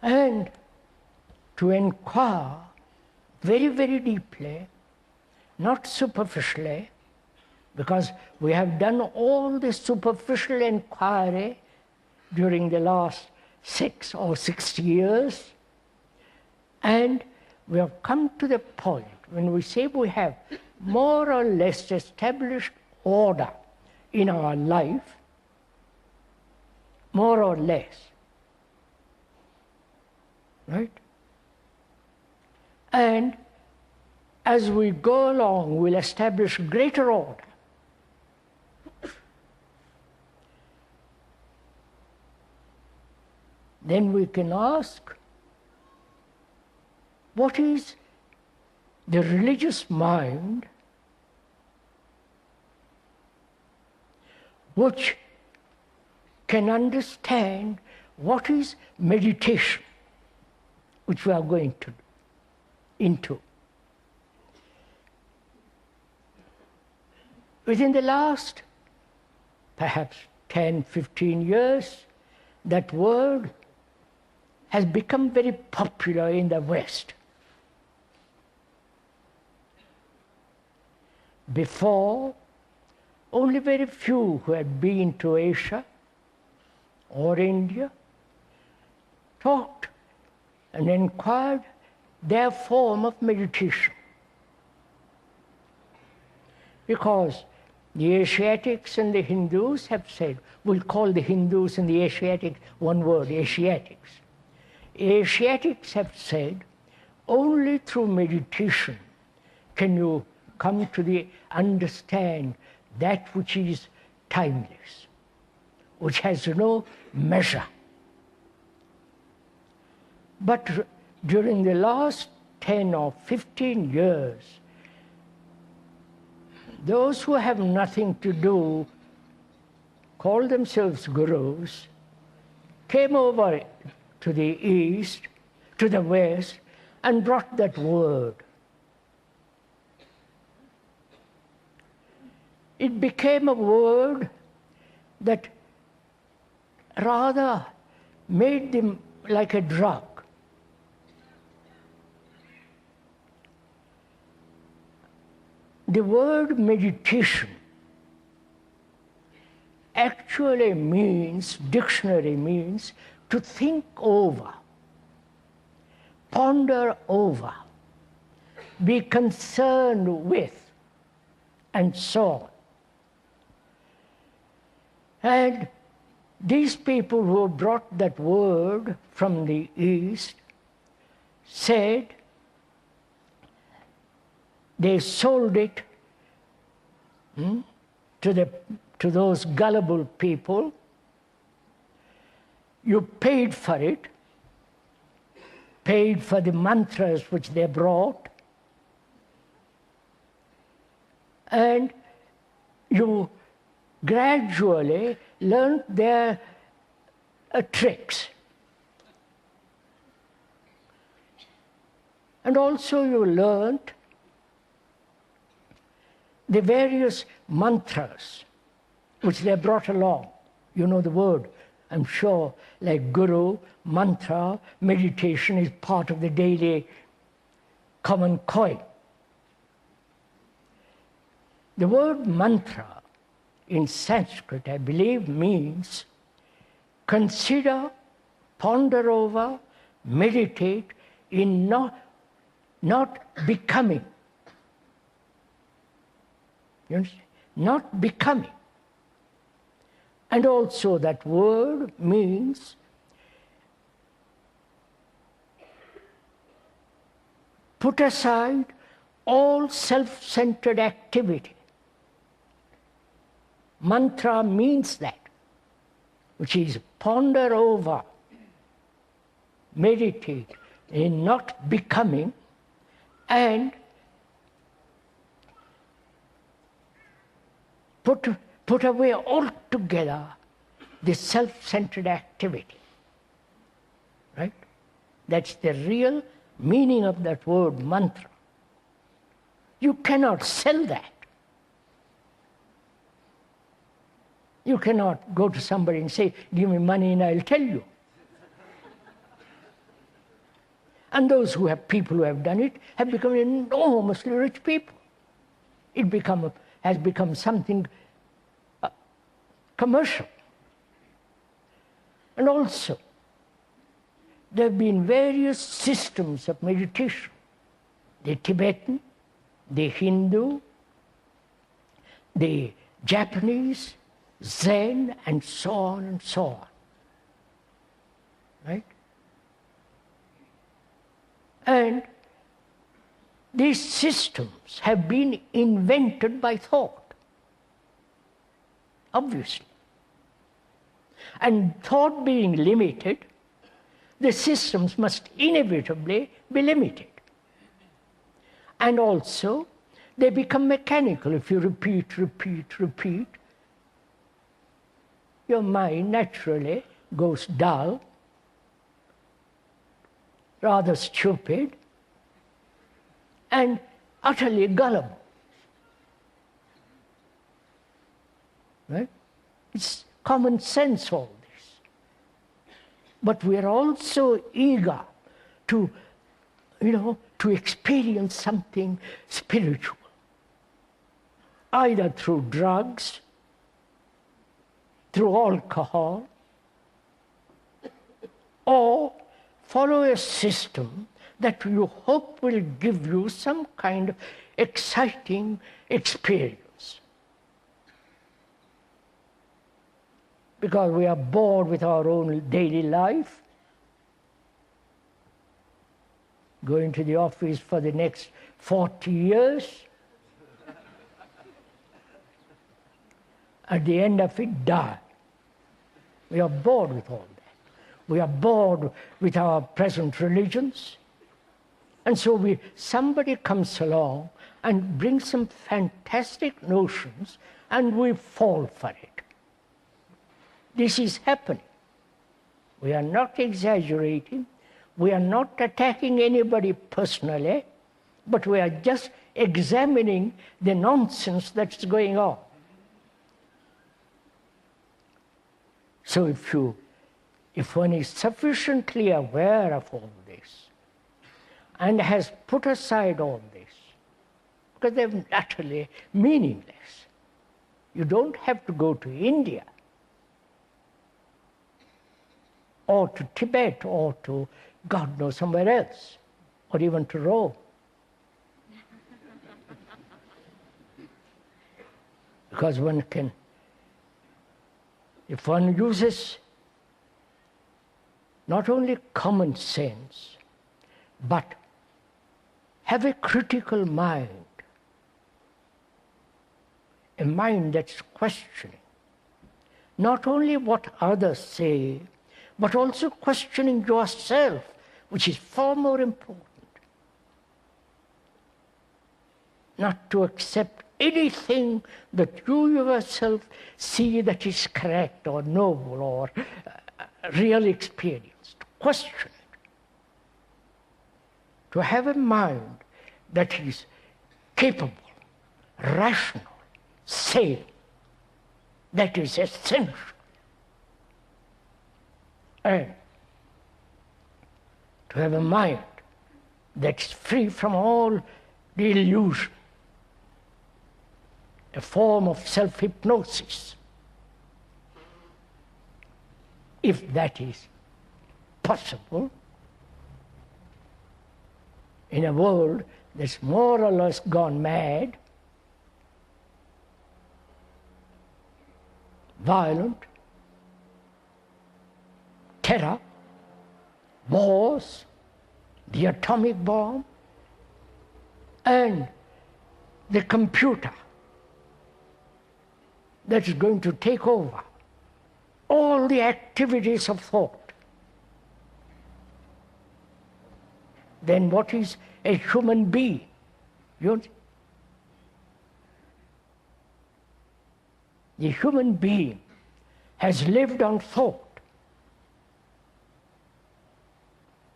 and to inquire very, very deeply, not superficially, because we have done all this superficial inquiry during the last 6 or 60 years, and we have come to the point when we say we have more or less established order in our life, more or less, right? And as we go along, we'll establish greater order. Then we can ask, what is the religious mind which can understand what is meditation, which we are going into. Within the last, perhaps 10, 15 years, that word has become very popular in the West. Before, only very few who had been to Asia or India talked and inquired their form of meditation. Because the Asiatics and the Hindus have said, we'll call the Hindus and the Asiatics one word, Asiatics. Asiatics have said, only through meditation can you come to understand that which is timeless, which has no measure. But during the last 10 or 15 years, those who have nothing to do, call themselves gurus, came over to the East, to the West, and brought that word. It became a word that rather made them like a drug. The word meditation actually means, dictionary means, to think over, ponder over, be concerned with, and so on. And these people who brought that word from the East said they sold it to those gullible people. You paid for it, paid for the mantras which they brought, and you gradually learned their tricks. And also you learned the various mantras which they brought along. You know the word, I'm sure, like guru, mantra, meditation is part of the daily common coin. The word mantra in Sanskrit, I believe, means consider, ponder over, meditate in not becoming. You understand? Not becoming. And also that word means put aside all self-centered activity. Mantra means that, which is ponder over, meditate in not becoming, and put away altogether the self-centered activity. Right? That's the real meaning of that word, mantra. You cannot sell that. You cannot go to somebody and say, give me money and I'll tell you. And those people who have done it have become enormously rich people. It has become something commercial. And also, there have been various systems of meditation. The Tibetan, the Hindu, the Japanese, Zen, and so on and so on. Right? And these systems have been invented by thought, obviously. And thought being limited, the systems must inevitably be limited. And also, they become mechanical. If you repeat, your mind naturally goes dull, rather stupid, and utterly gullible. Right? It's common sense, all this. But we are also eager to, to experience something spiritual, either through drugs, through alcohol, or follow a system that you hope will give you some kind of exciting experience. Because we are bored with our own daily life, going to the office for the next 40 years, at the end of it, die. We are bored with all that. We are bored with our present religions. And so somebody comes along and brings some fantastic notions, and we fall for it. This is happening. We are not exaggerating. We are not attacking anybody personally, but we are just examining the nonsense that's going on. So if one is sufficiently aware of all this and has put aside all this, because they're utterly meaningless. You don't have to go to India or to Tibet or to God knows somewhere else, or even to Rome. Because one can, if one uses not only common sense, but have a critical mind, a mind that's questioning, not only what others say, but also questioning yourself, which is far more important. Not to accept anything that you yourself see that is correct or noble or real experience. To question it. To have a mind that is capable, rational, sane. That is essential. And to have a mind that's free from all the illusion, a form of self-hypnosis, if that is possible, in a world that's more or less gone mad, violent, terror, wars, the atomic bomb, and the computer that is going to take over all the activities of thought. Then what is a human being? The human being has lived on thought.